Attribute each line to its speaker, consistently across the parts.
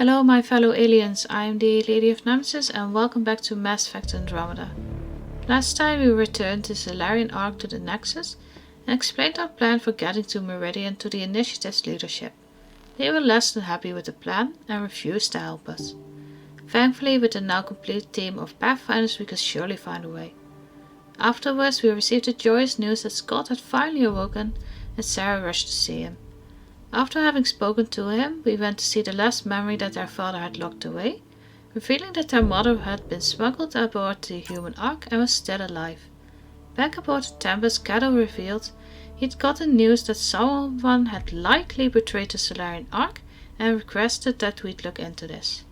Speaker 1: Hello, my fellow aliens. I am the Lady of Nemesis, and welcome back to Mass Effect Andromeda. Last time we returned the Salarian Ark to the Nexus and explained our plan for getting to Meridian to the Initiative's leadership. They were less than happy with the plan and refused to help us. Thankfully, with the now complete team of Pathfinders, we could surely find a way. Afterwards, we received the joyous news that Scott had finally awoken, and Sarah rushed to see him. After having spoken to him, we went to see the last memory that their father had locked away, revealing that their mother had been smuggled aboard the human Ark and was still alive. Back aboard the Tempest, Caddo revealed he'd gotten news that someone had likely betrayed the Salarian Ark and requested that we'd look into this.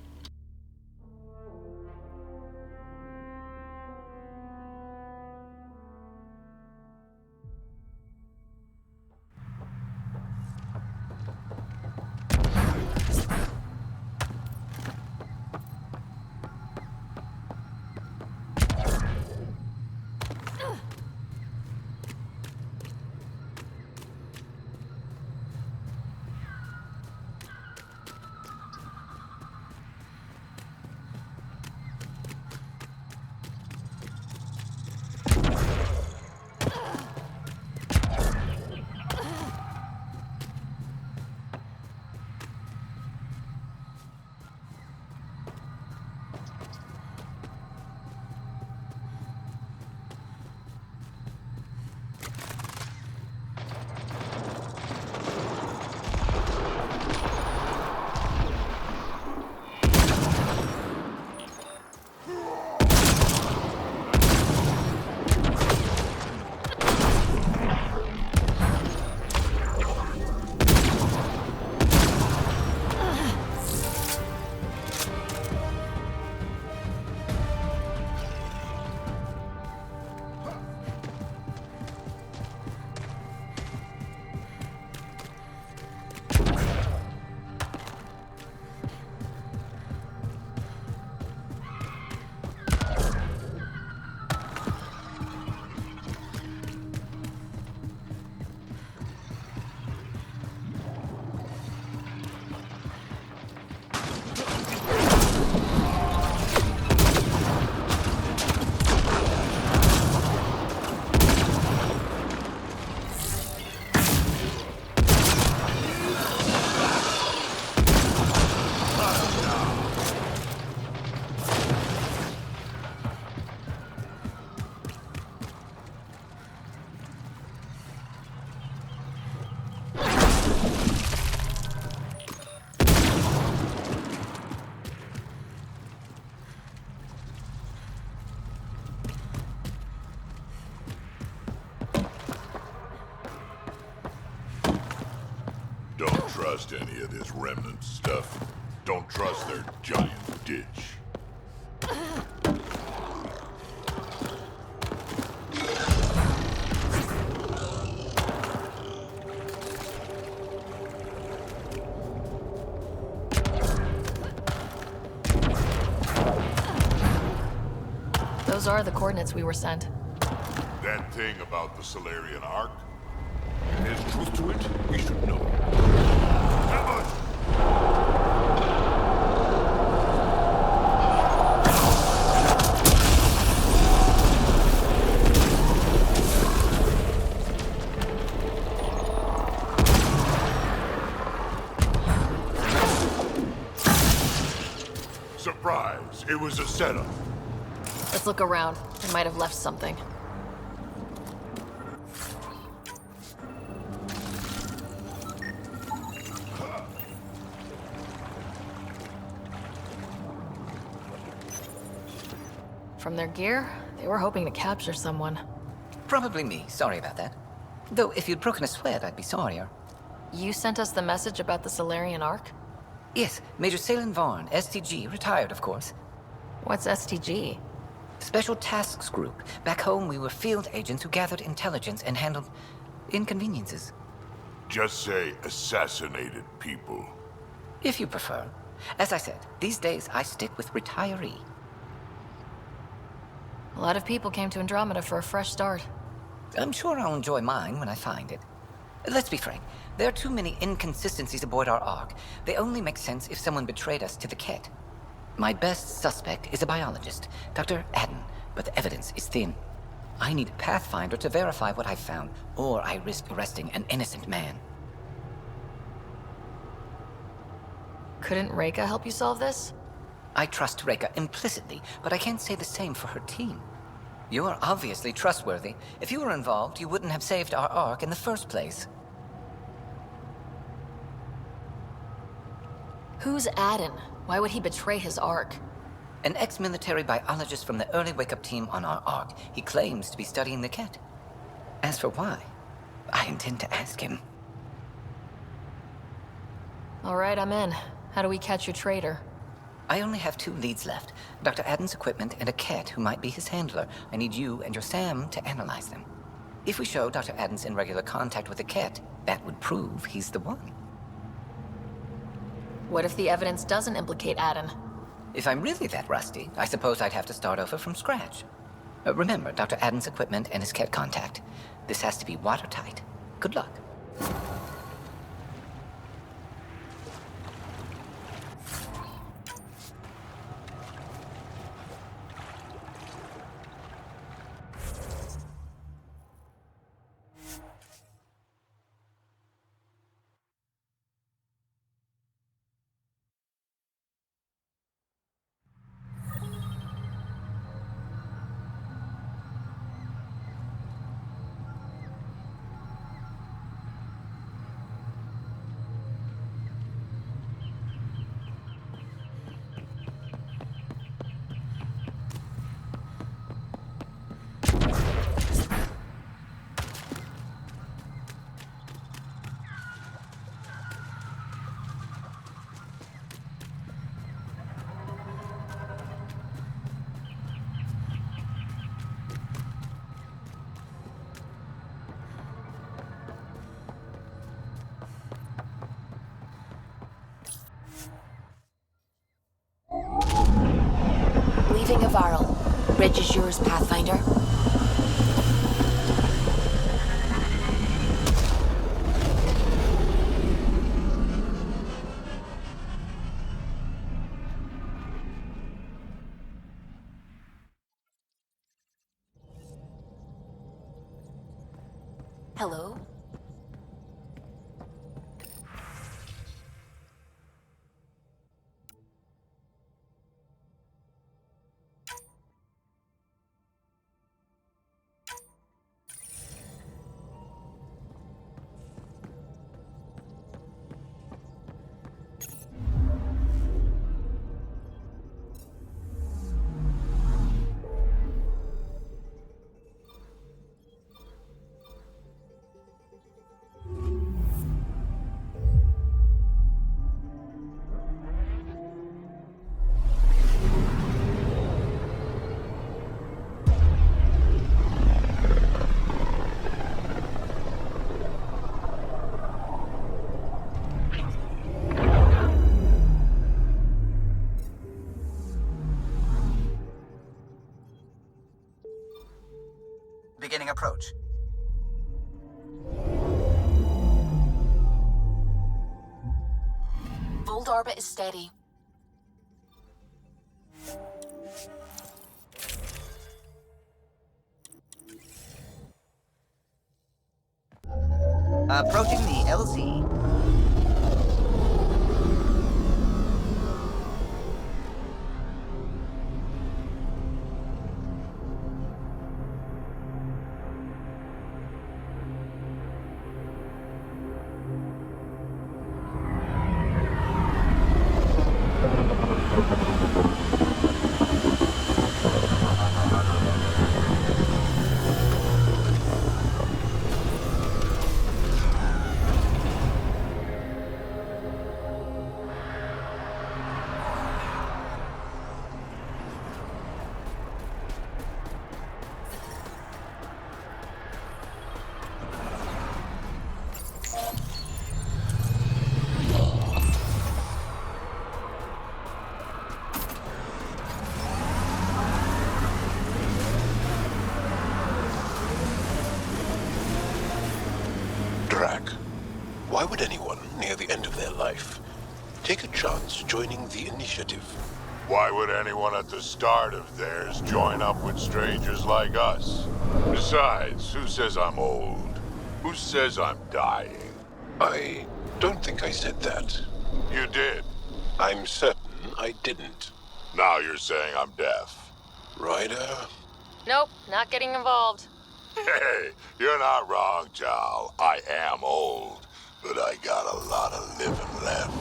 Speaker 2: Don't trust any of this remnant stuff. Don't trust their giant ditch.
Speaker 3: Those are the coordinates we were sent.
Speaker 2: That thing about the Salarian Ark? There's truth to it. We should know. Surprise! It was a setup.
Speaker 3: Let's look around. They might have left something. From their gear, they were hoping to capture someone.
Speaker 4: Probably me. Sorry about that. Though, if you'd broken a sweat, I'd be sorrier.
Speaker 3: You sent us the message about the Salarian Ark?
Speaker 4: Yes, Major Salin Vaughn, STG, retired, of course.
Speaker 3: What's STG?
Speaker 4: Special Tasks Group. Back home, we were field agents who gathered intelligence and handled inconveniences.
Speaker 2: Just say assassinated people.
Speaker 4: If you prefer. As I said, these days I stick with retiree.
Speaker 3: A lot of people came to Andromeda for a fresh start.
Speaker 4: I'm sure I'll enjoy mine when I find it. Let's be frank. There are too many inconsistencies aboard our Ark. They only make sense if someone betrayed us to the Kett. My best suspect is a biologist, Dr. Adden, but the evidence is thin. I need a Pathfinder to verify what I've found, or I risk arresting an innocent man.
Speaker 3: Couldn't Reika help you solve this?
Speaker 4: I trust Reika implicitly, but I can't say the same for her team. You're obviously trustworthy. If you were involved, you wouldn't have saved our Ark in the first place.
Speaker 3: Who's Adden? Why would he betray his Ark?
Speaker 4: An ex-military biologist from the early wake-up team on our Ark. He claims to be studying the Kett. As for why, I intend to ask him.
Speaker 3: All right, I'm in. How do we catch your traitor?
Speaker 4: I only have 2 leads left. Dr. Adden's equipment and a Kett who might be his handler. I need you and your Sam to analyze them. If we show Dr. Adden's in regular contact with the Kett, that would prove he's the one.
Speaker 3: What if the evidence doesn't implicate Adden?
Speaker 4: If I'm really that rusty, I suppose I'd have to start over from scratch. Remember Dr. Adden's equipment and his Kett contact. This has to be watertight. Good luck.
Speaker 5: Leaving a Varl. Reg is yours, Pathfinder. Hello?
Speaker 4: Beginning approach.
Speaker 5: Bold orbit is steady.
Speaker 4: Approaching the LZ.
Speaker 6: Why would anyone, near the end of their life, take a chance joining the initiative?
Speaker 2: Why would anyone at the start of theirs join up with strangers like us? Besides, who says I'm old? Who says I'm dying?
Speaker 6: I don't think I said that.
Speaker 2: You did.
Speaker 6: I'm certain I didn't.
Speaker 2: Now you're saying I'm deaf.
Speaker 6: Ryder?
Speaker 3: Nope, not getting involved.
Speaker 2: Hey, you're not wrong, Jal. I am old, but I got a lot of living left.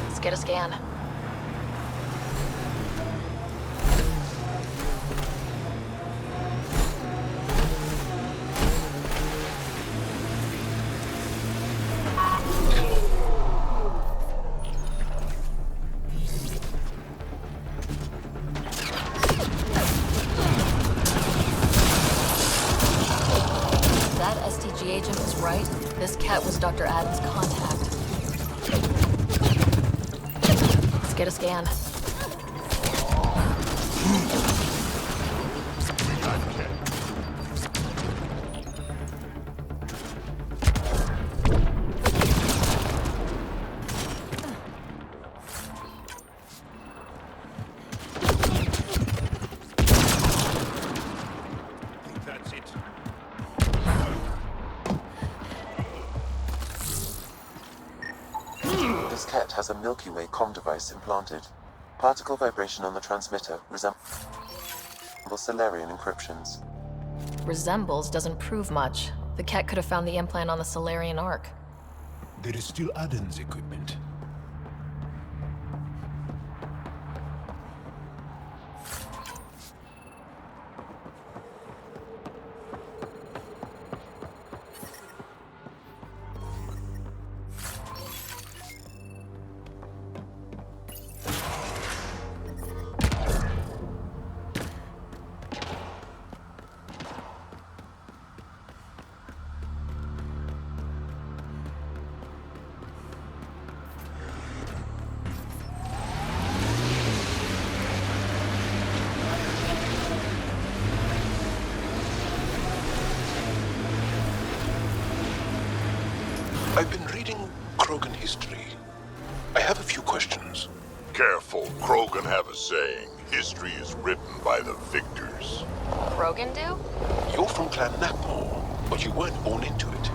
Speaker 3: Let's get a scan. That STG agent was right. This Kett was Dr. Adam's contact. Let's get a scan.
Speaker 2: We got Kett.
Speaker 6: That's it.
Speaker 7: This Kett has a Milky Way comm device implanted. Particle vibration on the transmitter resembles Salarian encryptions.
Speaker 3: Resembles doesn't prove much. The Kett could have found the implant on the Salarian Ark.
Speaker 6: There is still Aden's equipment. I've been reading Krogan history. I have a few questions.
Speaker 2: Careful, Krogan have a saying. History is written by the victors.
Speaker 3: Rogan do?
Speaker 6: You're from Clan Nakmor, but you weren't born into it.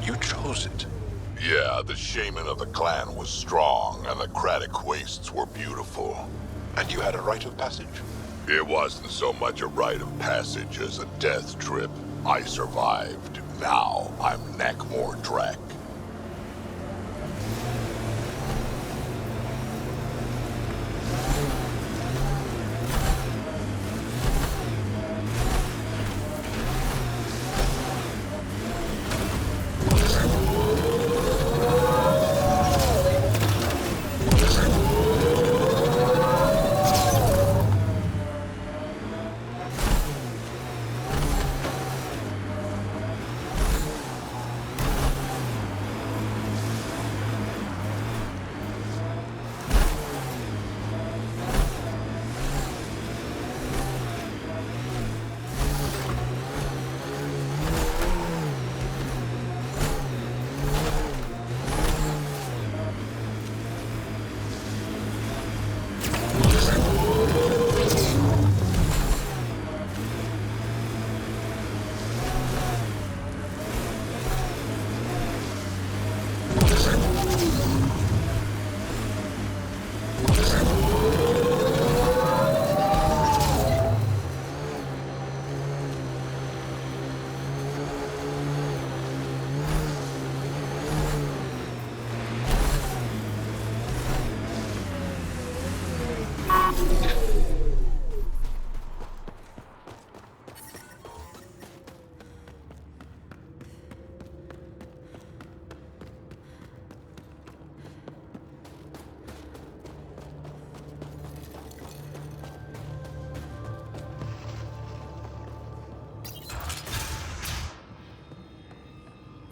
Speaker 6: You chose it.
Speaker 2: Yeah, the shaman of the clan was strong, and the Craddock wastes were beautiful.
Speaker 6: And you had a rite of passage.
Speaker 2: It wasn't so much a rite of passage as a death trip. I survived. Now I'm Nakmor Drek.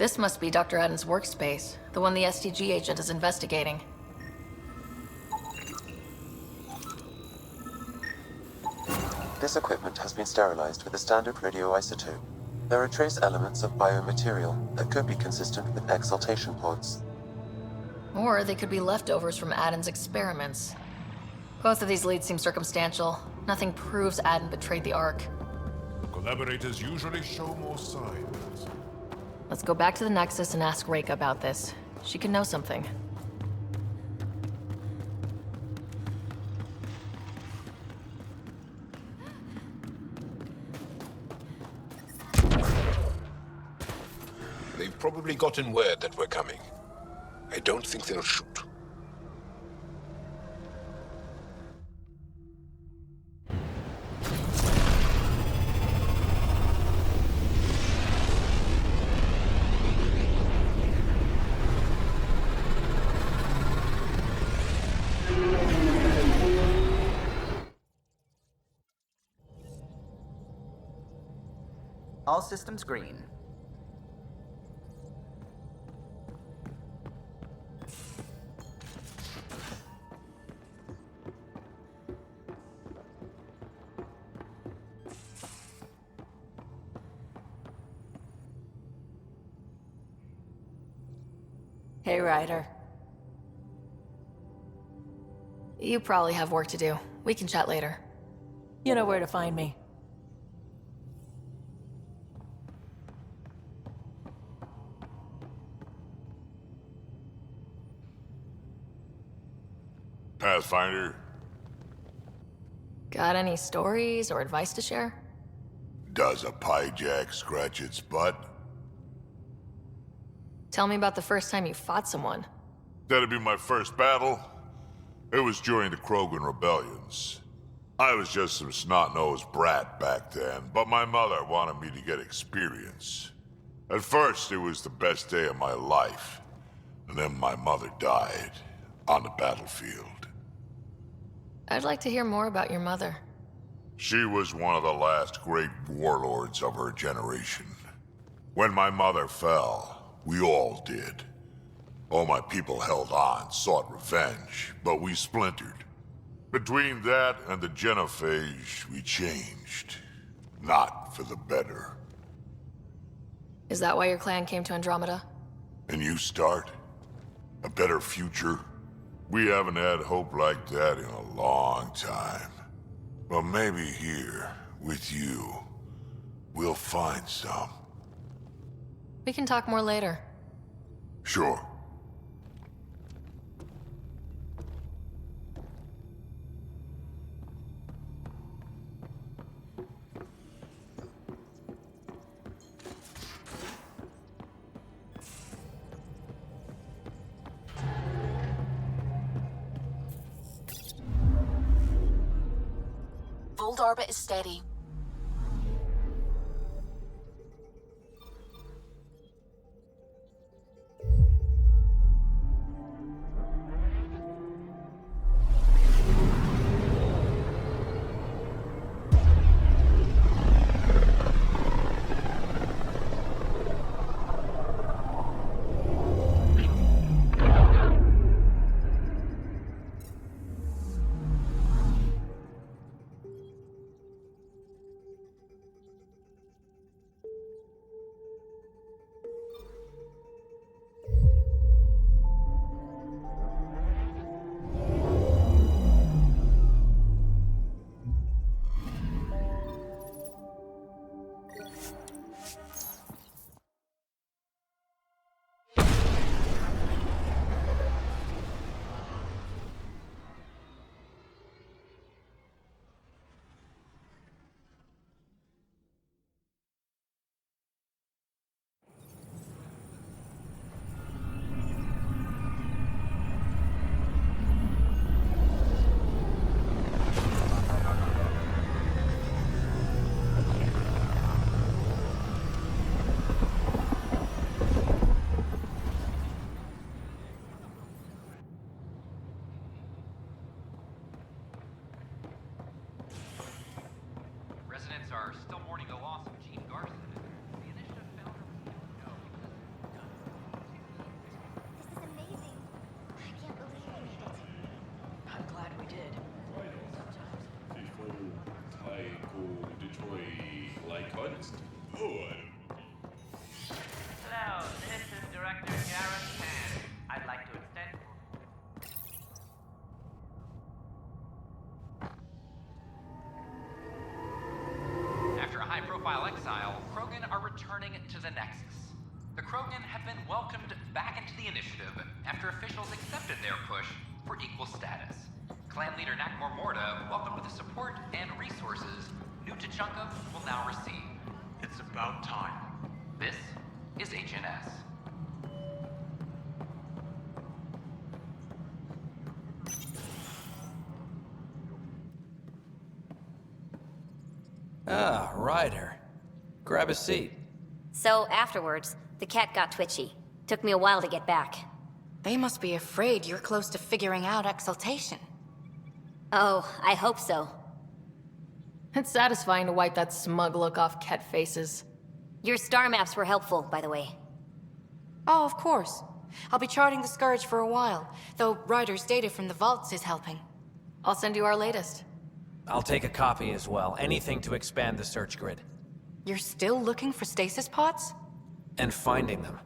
Speaker 3: This must be Dr. Adden's workspace, the one the STG agent is investigating.
Speaker 7: This equipment has been sterilized with a standard radioisotope. There are trace elements of biomaterial that could be consistent with exaltation pods.
Speaker 3: Or they could be leftovers from Adden's experiments. Both of these leads seem circumstantial. Nothing proves Adden betrayed the Ark.
Speaker 6: Collaborators usually show more signs.
Speaker 3: Let's go back to the Nexus and ask Reka about this. She can know something.
Speaker 6: They've probably gotten word that we're coming. I don't think they'll shoot.
Speaker 8: All systems green.
Speaker 3: Hey, Ryder. You probably have work to do. We can chat later. You know where to find me.
Speaker 2: Pathfinder,
Speaker 3: Got any stories or advice to share?
Speaker 2: does a piejack scratch its butt?
Speaker 3: Tell me about the first time you fought someone.
Speaker 2: That'd be my first battle. It was during the Krogan rebellions. I was just some snot-nosed brat back then, but my mother wanted me to get experience. At first, it was the best day of my life. And then my mother died on the battlefield.
Speaker 3: I'd like to hear more about your mother.
Speaker 2: She was one of the last great warlords of her generation. When my mother fell, we all did. All my people held on, sought revenge, but we splintered. Between that and the Genophage, we changed. Not for the better.
Speaker 3: Is that why your clan came to Andromeda?
Speaker 2: And you start? A better future? We haven't had hope like that in a long time. But maybe here, with you, we'll find some.
Speaker 3: We can talk more later.
Speaker 2: Sure.
Speaker 5: Old orbit is steady.
Speaker 9: Residents are still mourning the loss of Gene Garson. The initiative founder was given no. Hello, this is Director Gareth Pan. I'd like to extend...
Speaker 10: After a high-profile exile, Krogan are returning to the Nexus. The Krogan have been welcomed back into the initiative after officials accepted their push for equal status. Clan leader Nakmor Morda welcomed the support and resources New Tachanka will now receive.
Speaker 6: It's about time.
Speaker 10: This is HNS.
Speaker 11: Ah, Ryder. Grab a seat.
Speaker 12: So afterwards, the cat got twitchy. Took me a while to get back.
Speaker 5: They must be afraid you're close to figuring out exaltation.
Speaker 12: Oh, I hope so.
Speaker 3: It's satisfying to wipe that smug look off Kett faces.
Speaker 12: Your star maps were helpful, by the way.
Speaker 5: Oh, of course. I'll be charting the Scourge for a while, though Ryder's data from the vaults is helping.
Speaker 3: I'll send you our latest.
Speaker 11: I'll take a copy as well. Anything to expand the search grid.
Speaker 5: You're still looking for stasis pods?
Speaker 11: And finding them.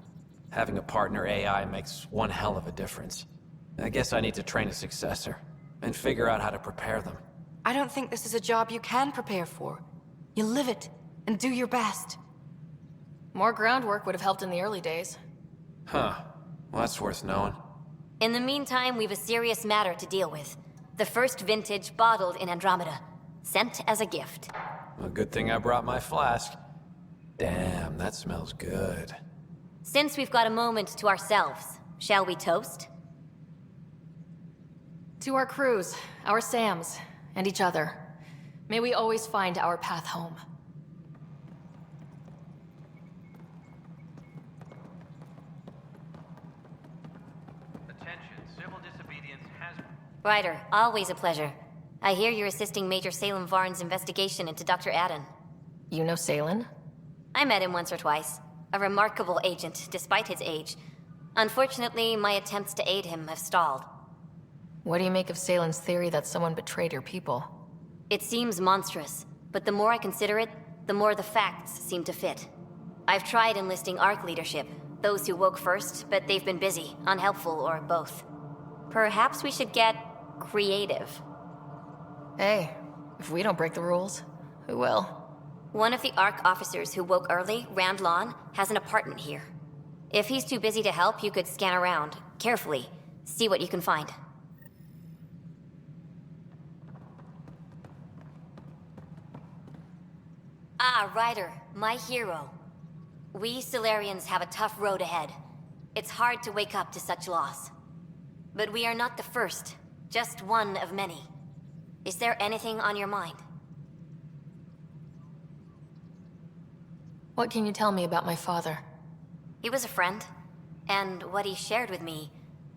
Speaker 11: Having a partner AI makes one hell of a difference. I guess I need to train a successor, and figure out how to prepare them.
Speaker 5: I don't think this is a job you can prepare for. You live it, and do your best.
Speaker 3: More groundwork would have helped in the early days.
Speaker 11: Huh. Well, that's worth knowing.
Speaker 12: In the meantime, we've a serious matter to deal with. The first vintage bottled in Andromeda. Sent as a gift.
Speaker 11: A good thing I brought my flask. Damn, that smells good.
Speaker 12: Since we've got a moment to ourselves, shall we toast?
Speaker 3: To our crews, our Sams, and each other. May we always find our path home.
Speaker 9: Attention, civil disobedience has...
Speaker 12: Ryder, always a pleasure. I hear you're assisting Major Salem Varn's investigation into Dr. Adden.
Speaker 3: You know Salen?
Speaker 12: I met him once or twice. A remarkable agent, despite his age. Unfortunately, my attempts to aid him have stalled.
Speaker 3: What do you make of Salen's theory that someone betrayed your people?
Speaker 12: It seems monstrous, but the more I consider it, the more the facts seem to fit. I've tried enlisting ARC leadership, those who woke first, but they've been busy, unhelpful, or both. Perhaps we should get creative.
Speaker 3: Hey, if we don't break the rules, who will?
Speaker 12: One of the ARC officers who woke early, Randlon, has an apartment here. If he's too busy to help, you could scan around, carefully, see what you can find. Ah, Ryder, my hero. We Salarians have a tough road ahead. It's hard to wake up to such loss. But we are not the first, just one of many. Is there anything on your mind?
Speaker 3: What can you tell me about my father?
Speaker 12: He was a friend, and what he shared with me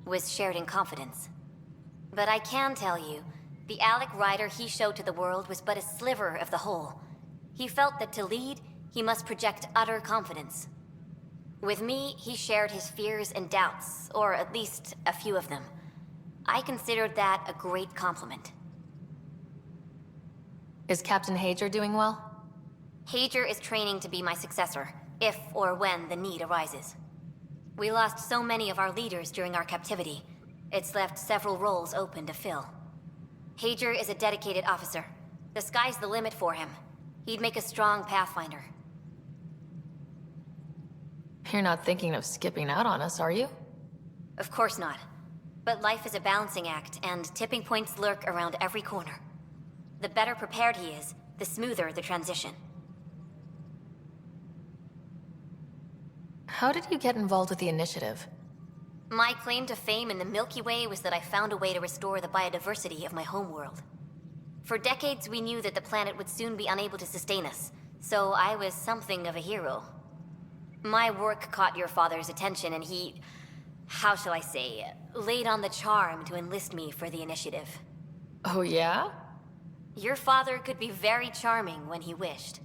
Speaker 12: was shared in confidence. But I can tell you, the Alec Ryder he showed to the world was but a sliver of the whole. He felt that to lead, he must project utter confidence. With me, he shared his fears and doubts, or at least a few of them. I considered that a great compliment.
Speaker 3: Is Captain Hager doing well?
Speaker 12: Hager is training to be my successor, if or when the need arises. We lost so many of our leaders during our captivity. It's left several roles open to fill. Hager is a dedicated officer. The sky's the limit for him. He'd make a strong Pathfinder.
Speaker 3: You're not thinking of skipping out on us, are you?
Speaker 12: Of course not. But life is a balancing act, and tipping points lurk around every corner. The better prepared he is, the smoother the transition.
Speaker 3: How did you get involved with the initiative?
Speaker 12: My claim to fame in the Milky Way was that I found a way to restore the biodiversity of my homeworld. For decades, we knew that the planet would soon be unable to sustain us, so I was something of a hero. My work caught your father's attention, and he, how shall I say, laid on the charm to enlist me for the initiative.
Speaker 3: Oh yeah?
Speaker 12: Your father could be very charming when he wished.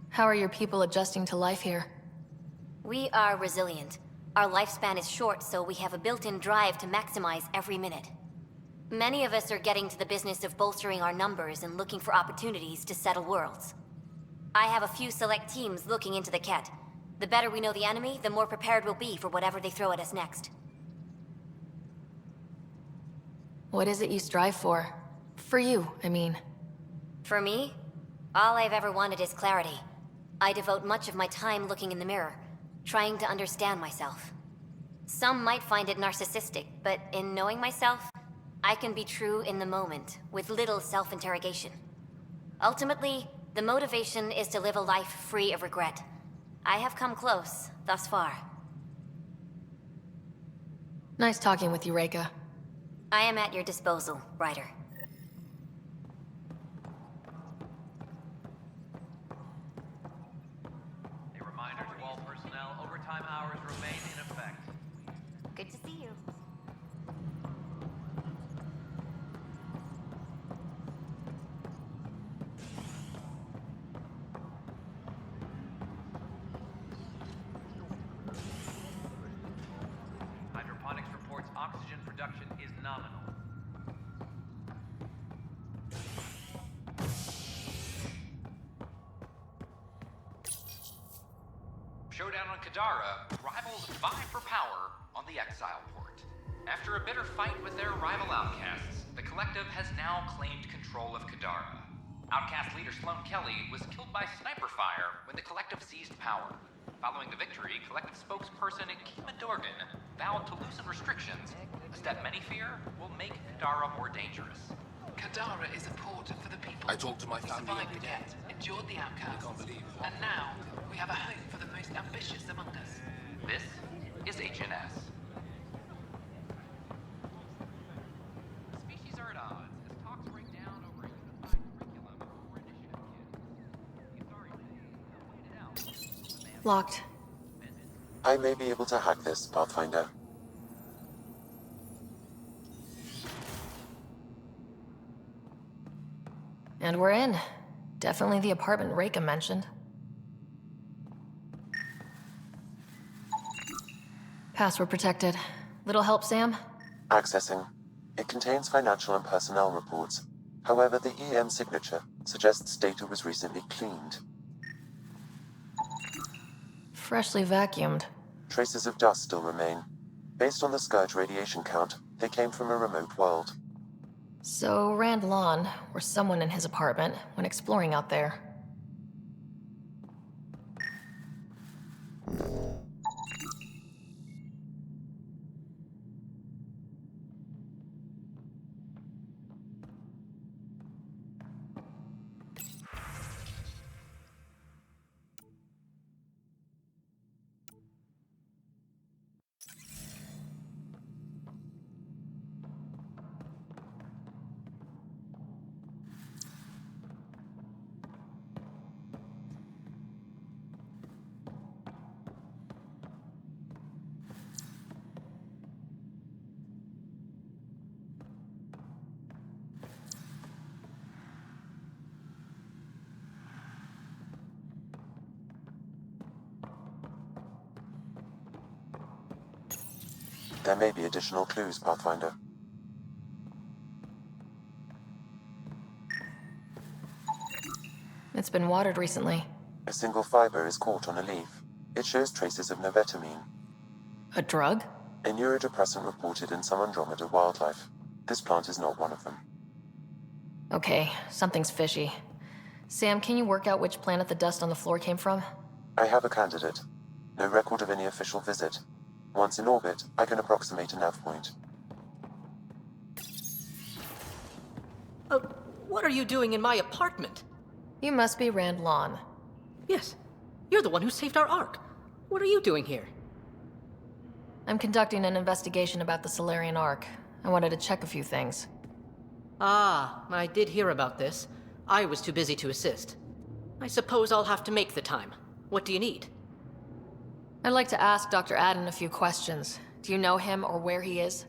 Speaker 3: How are your people adjusting to life here?
Speaker 12: We are resilient. Our lifespan is short, so we have a built-in drive to maximize every minute. Many of us are getting to the business of bolstering our numbers and looking for opportunities to settle worlds. I have a few select teams looking into the Kett. The better we know the enemy, the more prepared we'll be for whatever they throw at us next.
Speaker 3: What is it you strive for? For you, I mean.
Speaker 12: For me, all I've ever wanted is clarity. I devote much of my time looking in the mirror, trying to understand myself. Some might find it narcissistic, but in knowing myself, I can be true in the moment, with little self-interrogation. Ultimately, the motivation is to live a life free of regret. I have come close, thus far.
Speaker 3: Nice talking with you, Reika.
Speaker 12: I am at your disposal, Ryder.
Speaker 9: A reminder to all personnel, overtime hours remain in effect.
Speaker 12: Good to see you.
Speaker 9: Hydroponics reports oxygen production is nominal.
Speaker 10: Showdown on Kadara, rivals vie for power on the Exile port. After a bitter fight with their rival outcasts, the Collective has now claimed control of Kadara. Outcast leader Sloane Kelly was killed by sniper fire when the Collective seized power. Following the victory, Collective spokesperson Kima Dorgan vowed to loosen restrictions, a step many fear will make Kadara more dangerous.
Speaker 13: Kadara is a port for the people.
Speaker 6: I talked to my family
Speaker 13: Survived
Speaker 6: every
Speaker 13: the
Speaker 6: day.
Speaker 13: Kett, endured the outcasts.
Speaker 6: I can't believe it.
Speaker 13: And now, we have a home for the most ambitious among us.
Speaker 10: This is HNS. The species are at odds as talks break down over a unified curriculum for initiative kids. The authorities have pointed out the man
Speaker 3: Locked.
Speaker 7: I may be able to hack this, Pathfinder.
Speaker 3: And we're in. Definitely the apartment Reika mentioned. Password protected. Little help, Sam?
Speaker 7: Accessing. It contains financial and personnel reports. However, the EM signature suggests data was recently cleaned.
Speaker 3: Freshly vacuumed.
Speaker 7: Traces of dust still remain. Based on the Scourge radiation count, they came from a remote world.
Speaker 3: So Rand Lon, or someone in his apartment, when exploring out there.
Speaker 7: There may be additional clues, Pathfinder.
Speaker 3: It's been watered recently.
Speaker 7: A single fiber is caught on a leaf. It shows traces of novetamine,
Speaker 3: A drug?
Speaker 7: a neurodepressant reported in some Andromeda wildlife. This plant is not one of them.
Speaker 3: Okay, something's fishy. Sam, can you work out which planet the dust on the floor came from?
Speaker 7: I have a candidate. No record of any official visit. Once in orbit, I can approximate a nav point.
Speaker 14: What are you doing in my apartment?
Speaker 3: You must be Rand Lon.
Speaker 14: Yes, you're the one who saved our Ark. What are you doing here?
Speaker 3: I'm conducting an investigation about the Salarian Ark. I wanted to check a few things.
Speaker 14: Ah, I did hear about this. I was too busy to assist. I suppose I'll have to make the time. What do you need?
Speaker 3: I'd like to ask Dr. Adden a few questions. Do you know him or where he is?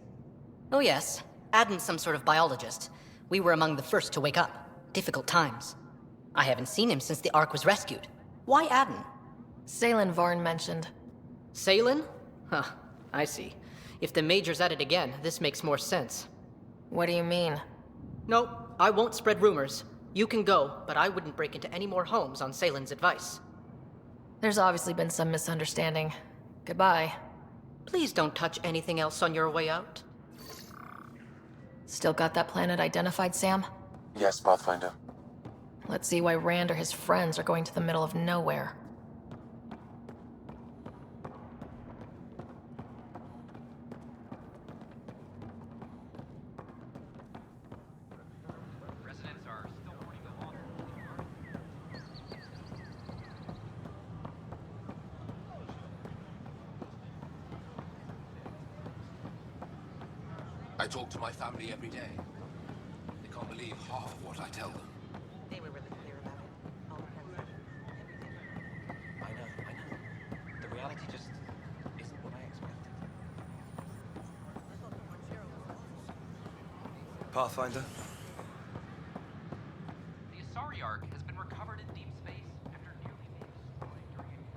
Speaker 14: Oh yes, Adden's some sort of biologist. We were among the first to wake up. Difficult times. I haven't seen him since the Ark was rescued. Why Adden?
Speaker 3: Salen Varn mentioned.
Speaker 14: Salen? Huh, I see. If the Major's at it again, this makes more sense.
Speaker 3: What do you mean?
Speaker 14: Nope, I won't spread rumors. You can go, but I wouldn't break into any more homes on Salen's advice.
Speaker 3: There's obviously been some misunderstanding. Goodbye.
Speaker 14: Please don't touch anything else on your way out.
Speaker 3: Still got that planet identified, Sam?
Speaker 7: Yes, Pathfinder.
Speaker 3: Let's see why Rand or his friends are going to the middle of nowhere.
Speaker 10: Residents are still mourning the loss.
Speaker 6: I talk to my family every day. They can't believe half of what I tell them.
Speaker 8: They were really clear about it. All depends on everything.
Speaker 11: I know. The reality just isn't what I expected.
Speaker 15: Pathfinder?
Speaker 10: The Asari Ark has been recovered in deep space after nearly being destroyed during a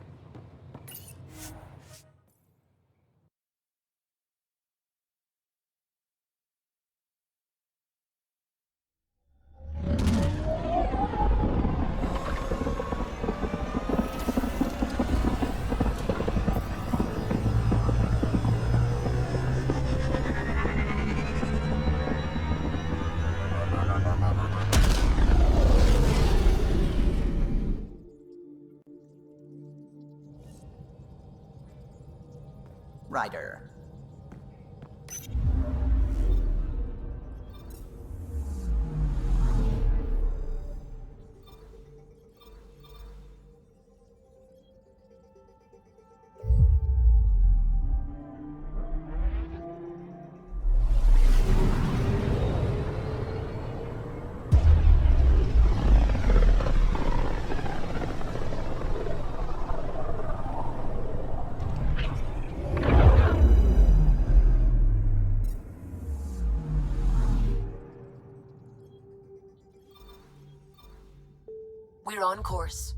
Speaker 8: Ryder.
Speaker 3: We're on course.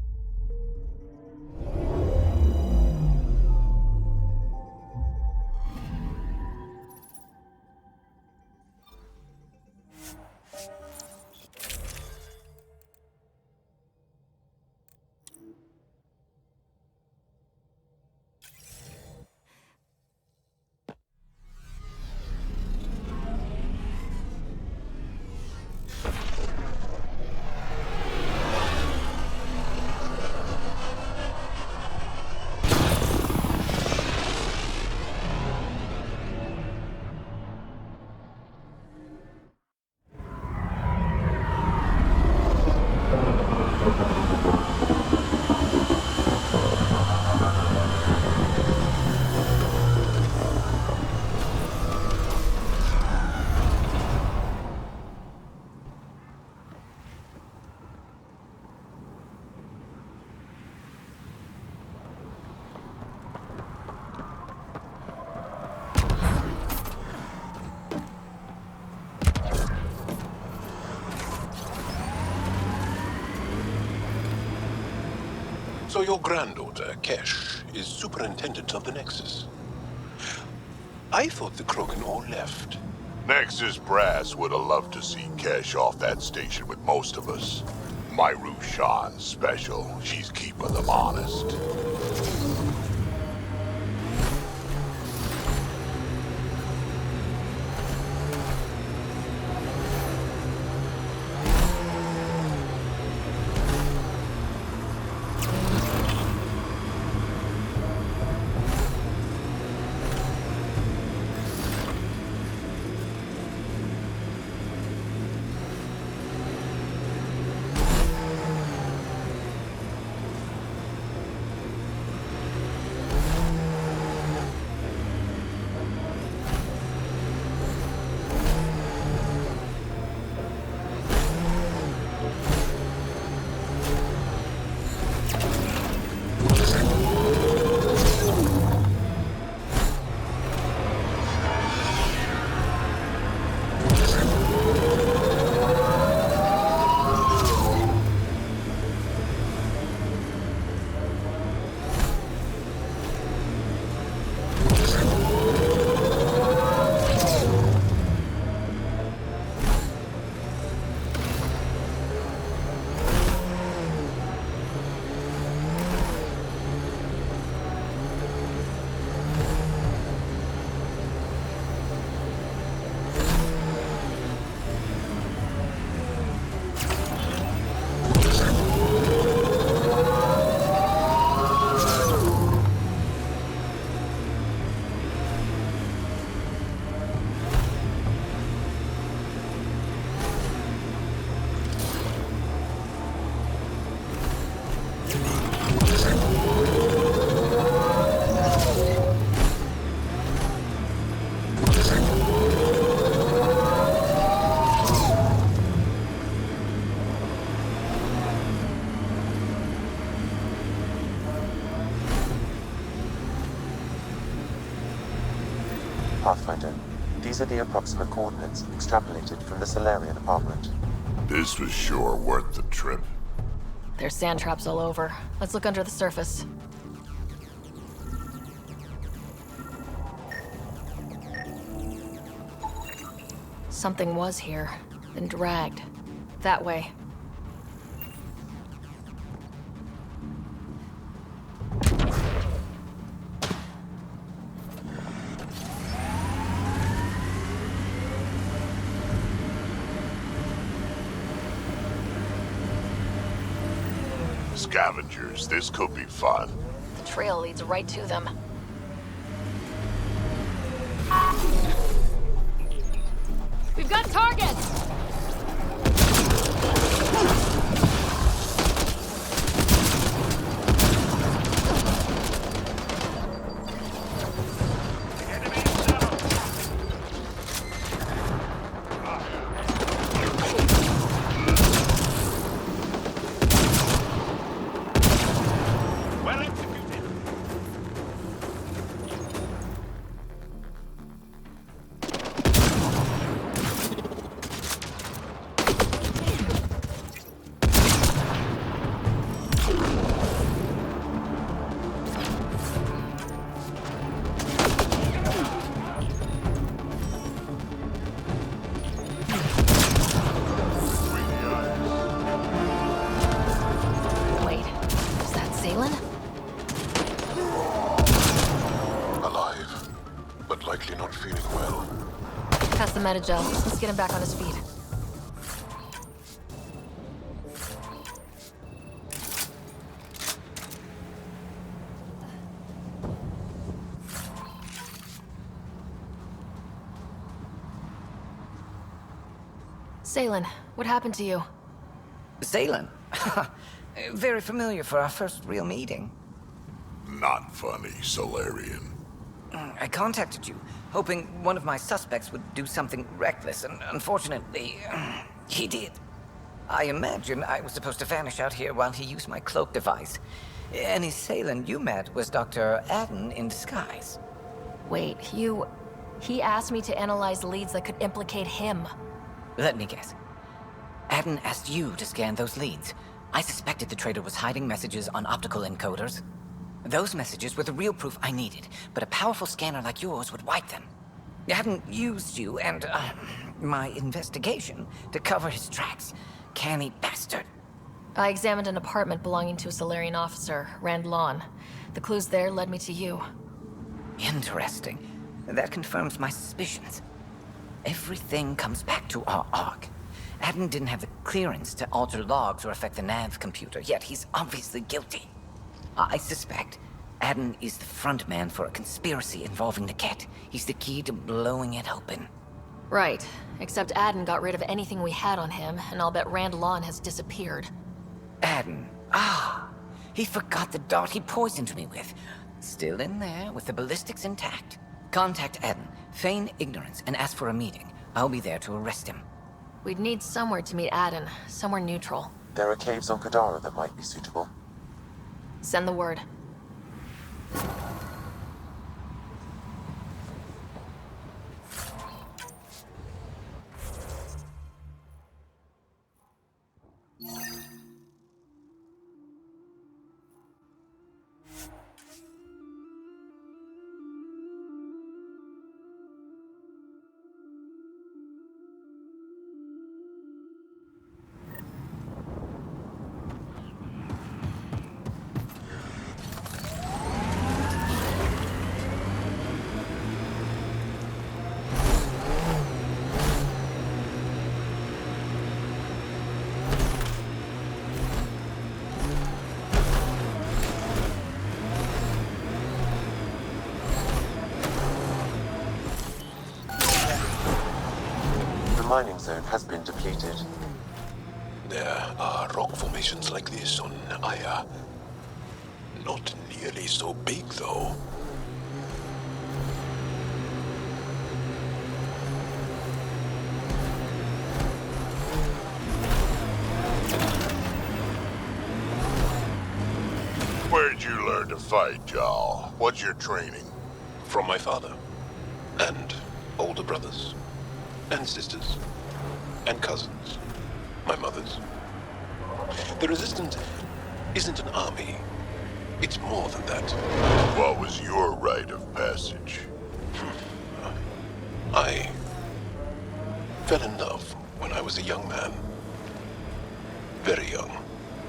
Speaker 6: So your granddaughter, Kesh, is superintendent of the Nexus. I thought the Krogan all left.
Speaker 2: Nexus Brass would have loved to see Kesh off that station with most of us. Myru Shan's special. She's keeping them honest.
Speaker 7: These are the approximate coordinates extrapolated from the Salarian apartment.
Speaker 2: This was sure worth the trip.
Speaker 3: There's sand traps all over. Let's look under the surface. Something was here, then dragged. That way.
Speaker 2: Scavengers, this could be fun.
Speaker 3: The trail leads right to them. We've got targets!
Speaker 6: Alive, but likely not feeling well.
Speaker 3: Pass the metagel. Let's get him back on his feet. Salen, what happened to you?
Speaker 4: Salen? Very familiar for our first real meeting.
Speaker 2: Not funny, Salarian.
Speaker 4: I contacted you, hoping one of my suspects would do something reckless, and unfortunately, he did. I imagine I was supposed to vanish out here while he used my cloak device. Any Salen you met was Dr. Adden in disguise.
Speaker 3: Wait, he asked me to analyze leads that could implicate him.
Speaker 4: Let me guess. Adden asked you to scan those leads. I suspected the traitor was hiding messages on optical encoders. Those messages were the real proof I needed, but a powerful scanner like yours would wipe them. Adden used you and, my investigation to cover his tracks. Canny bastard.
Speaker 3: I examined an apartment belonging to a Salarian officer, Rand Lawn. The clues there led me to you.
Speaker 4: Interesting. That confirms my suspicions. Everything comes back to our Ark. Adden didn't have the clearance to alter logs or affect the nav computer, yet he's obviously guilty. I suspect Adden is the front man for a conspiracy involving the Kett. He's the key to blowing it open.
Speaker 3: Right, except Adden got rid of anything we had on him, and I'll bet Rand Lawn has disappeared.
Speaker 4: Adden. He forgot the dart he poisoned me with. Still in there, with the ballistics intact. Contact Adden, feign ignorance, and ask for a meeting. I'll be there to arrest him.
Speaker 3: We'd need somewhere to meet Adden, somewhere neutral.
Speaker 7: There are caves on Kadara that might be suitable.
Speaker 3: Send the word.
Speaker 7: The mining zone has been depleted.
Speaker 6: There are rock formations like this on Aya. Not nearly so big, though.
Speaker 2: Where'd you learn to fight, Jarl? What's your training?
Speaker 6: From my father. And older brothers, and sisters, and cousins, my mother's. The Resistance isn't an army. It's more than that.
Speaker 2: What was your rite of passage?
Speaker 6: I fell in love when I was a young man. Very young.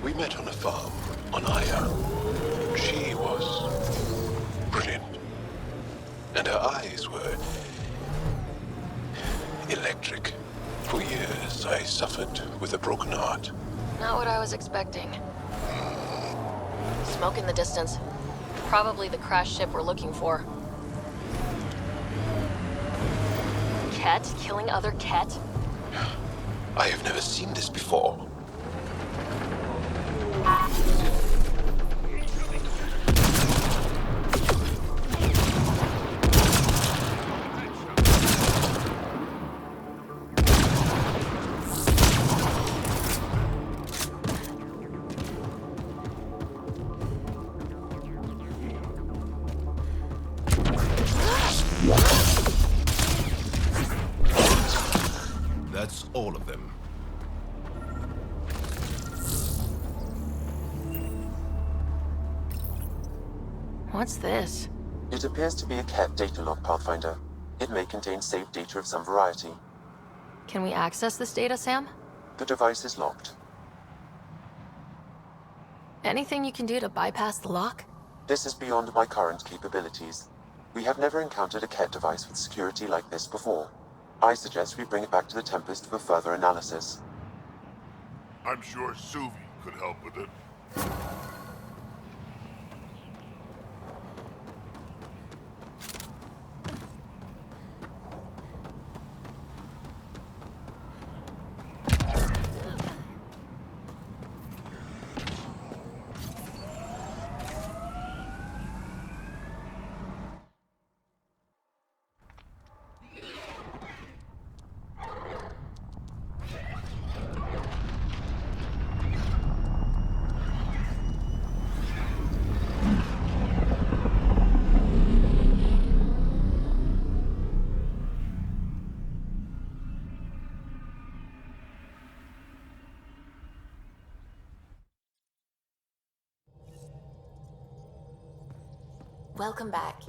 Speaker 6: We met on a farm on Aya. She was brilliant. And her eyes were electric. For years, I suffered with a broken heart.
Speaker 3: Not what I was expecting. Smoke in the distance. Probably the crashed ship we're looking for. Kett killing other Kett?
Speaker 6: I have never seen this before.
Speaker 15: That's all of them.
Speaker 3: What's this?
Speaker 7: It appears to be a Kett data log, Pathfinder. It may contain saved data of some variety.
Speaker 3: Can we access this data, Sam?
Speaker 7: The device is locked.
Speaker 3: Anything you can do to bypass the lock?
Speaker 7: This is beyond my current capabilities. We have never encountered a Kett device with security like this before. I suggest we bring it back to the Tempest for further analysis.
Speaker 2: I'm sure Suvi could help with it.
Speaker 3: Welcome back.